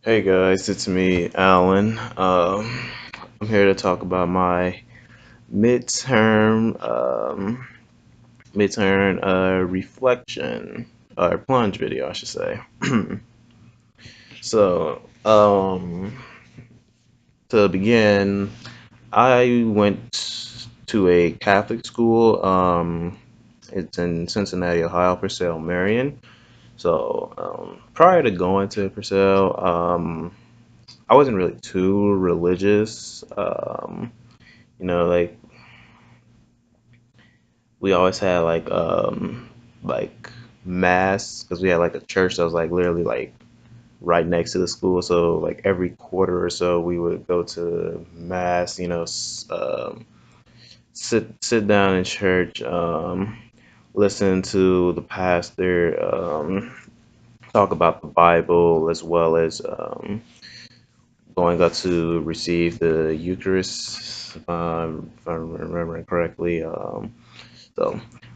Hey guys, it's me, Alan. I'm here to talk about my midterm midterm reflection or plunge video, I should say. So, to begin, I went to a Catholic school. It's in Cincinnati, Ohio, Purcell, Marion. So, prior to going to Purcell, I wasn't really too religious. Like we always had like mass because we had like a church that was like literally like right next to the school. So like every quarter or so we would go to mass. Sit down in church, listen to the pastor talk about the Bible as well as going up to receive the Eucharist, if I'm remembering correctly. So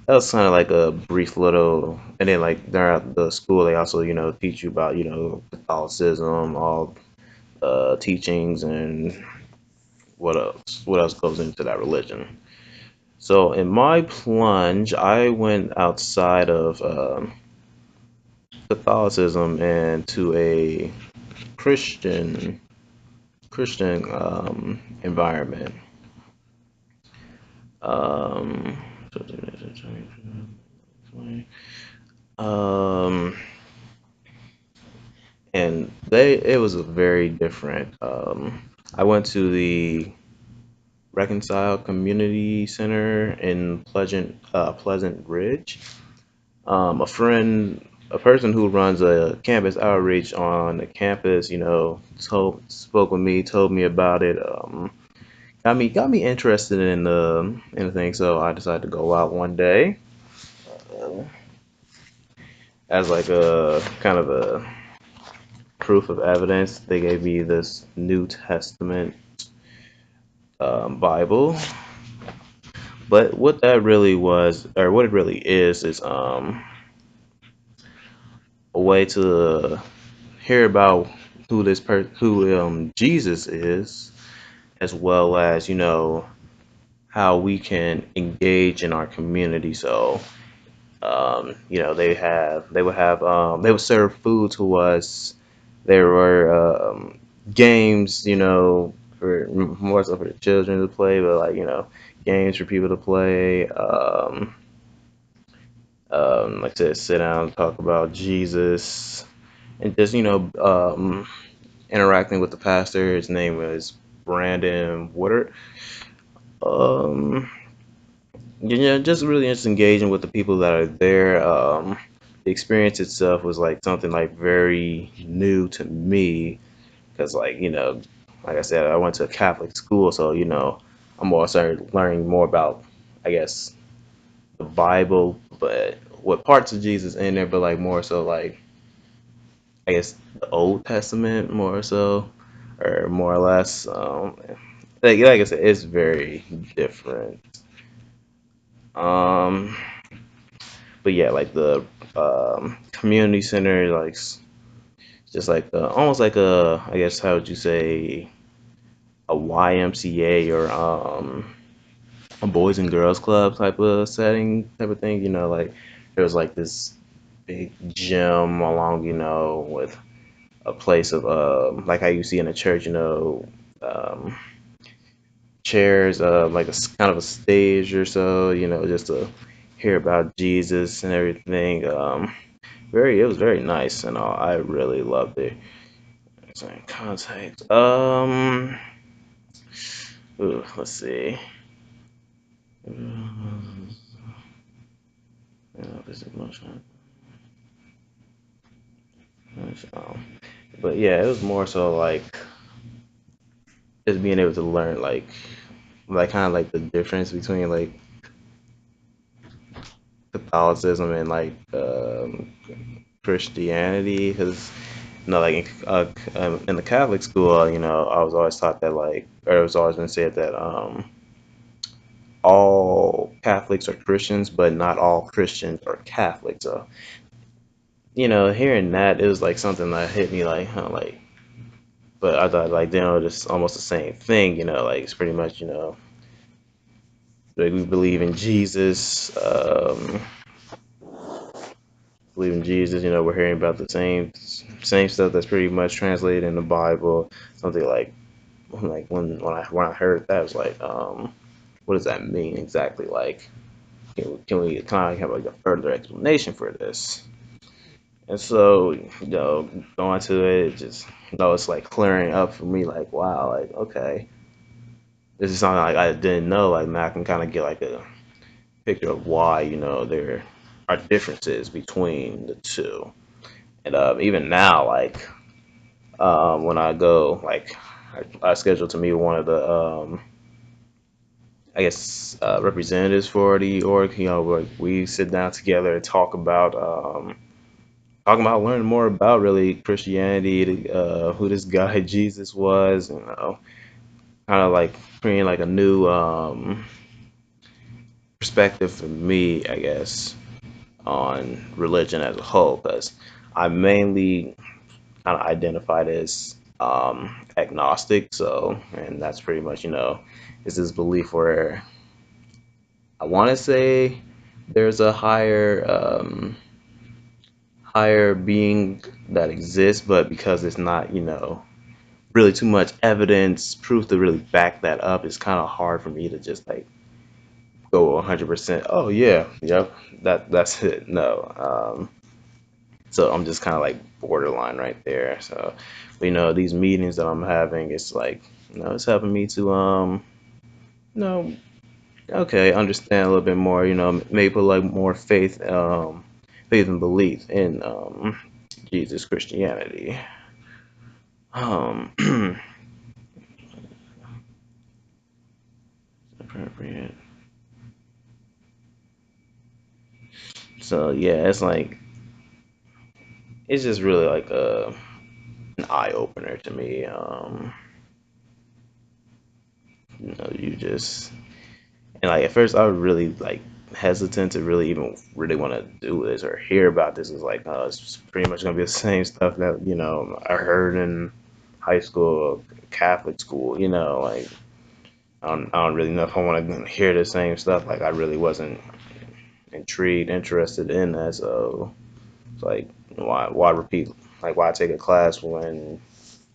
that was kind of like a brief little, and then like throughout the school, they also teach you about Catholicism, all teachings, and what else goes into that religion. So in my plunge, I went outside of Catholicism and to a Christian Christian environment. Um, um, and it was a very different. I went to the Reconcile Community Center in Pleasant Ridge. A person who runs a campus outreach on the campus, spoke with me, told me about it. Got me interested in the thing, so I decided to go out one day uh, as like a kind of a proof of evidence. They gave me this New Testament Bible, but what that really was, or what it really is a way to hear about who Jesus is, as well as how we can engage in our community. So they would serve food to us. There were games, for more so for the children to play, but like games for people to play. Like to sit down and talk about Jesus, and just interacting with the pastor. His name was Brandon Woodard. Um, just really just engaging with the people that are there. The experience itself was like something like very new to me because like I said, I went to a Catholic school, so I'm more started learning more about, I guess, the Bible, but what parts of Jesus in there, but like more so like I guess the Old Testament more so, or more or less. Like I said, it's very different. Um, but yeah, like the community center, like just like almost like a, I guess, how would you say, a YMCA or a Boys and Girls Club type of setting, type of thing. Like there was like this big gym along, with a place of like how you see in a church, um, chairs, like kind of a stage or so, just to hear about Jesus and everything. It was very nice and all. I really loved it. So in context, let's see. This is emotion. Um, but yeah, it was more so like just being able to learn like kind of like the difference between like Catholicism and like Christianity, because like in the Catholic school, I was always taught that like, or it was always been said that all Catholics are Christians, but not all Christians are Catholics. So hearing that, it was like something that hit me like, huh, like But I thought like it's almost the same thing, like it's pretty much, like we believe in Jesus, we're hearing about the same stuff that's pretty much translated in the Bible. Something like when I heard that, I was like, what does that mean exactly? Like, can we kind of have like a further explanation for this? And so, going to it, just it's like clearing up for me. Like, wow, like okay, this is something like I didn't know. Like, now I can kind of get like a picture of why there are differences between the two. And even now, like when I go, like I scheduled to meet one of the I guess representatives for the org. Where we sit down together and talking about learning more about really Christianity, who this guy Jesus was, kind of like creating like a new perspective for me, I guess, on religion as a whole, because I mainly kind of identified as agnostic. So, and that's pretty much, is this belief where I want to say there's a higher being that exists, but because it's not, really too much evidence, proof to really back that up, it's kind of hard for me to just like go 100%. Oh yeah, yep, that's it. No, so I'm just kind of like borderline right there. So, but, these meetings that I'm having, it's like, it's helping me to you know, okay, understand a little bit more. Maybe put like more faith and belief in Jesus Christianity. Um, appropriate. So yeah, it's just really like an eye opener to me. You just and like at first I was really like hesitant to really even really want to do this or hear about this. It's like, it's pretty much gonna be the same stuff that I heard in high school, or Catholic school. Like I don't really know if I want to hear the same stuff. Like I really wasn't interested in that. So it's like, why repeat? Like why take a class when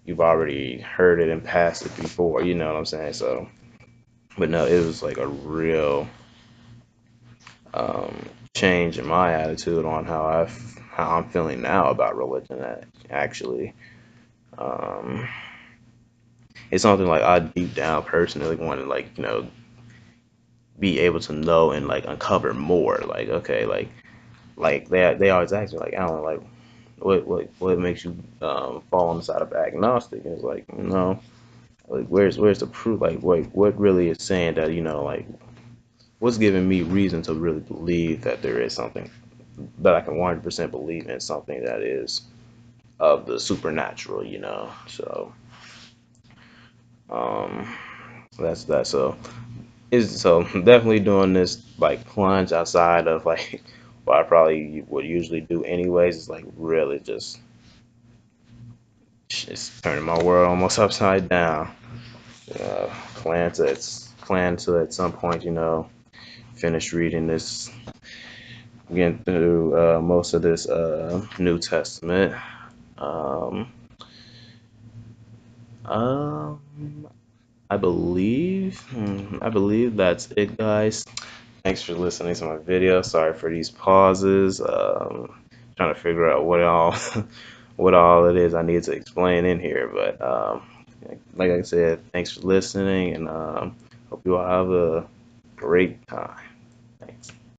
you've already heard it and passed it before? You know what I'm saying? So, but no, it was like a real change in my attitude on how I'm feeling now about religion. Actually, um, it's something like I deep down personally want to like be able to know and like uncover more. Like okay, like they always ask me like Alan, like what makes you fall on the side of agnostic? And it's like like where's the proof? Like what really is saying that like what's giving me reason to really believe that there is something that I can 100% believe in, something that is of the supernatural. So um, that's that. So definitely doing this like plunge outside of like what I probably would usually do anyways. Is like really just turning my world almost upside down. Plan to at some point, finish reading this, getting through most of this New Testament. Um, um, I believe that's it, guys. Thanks for listening to my video. Sorry for these pauses. Trying to figure out what all what all it is I need to explain in here, but like I said, thanks for listening, and hope you all have a great time.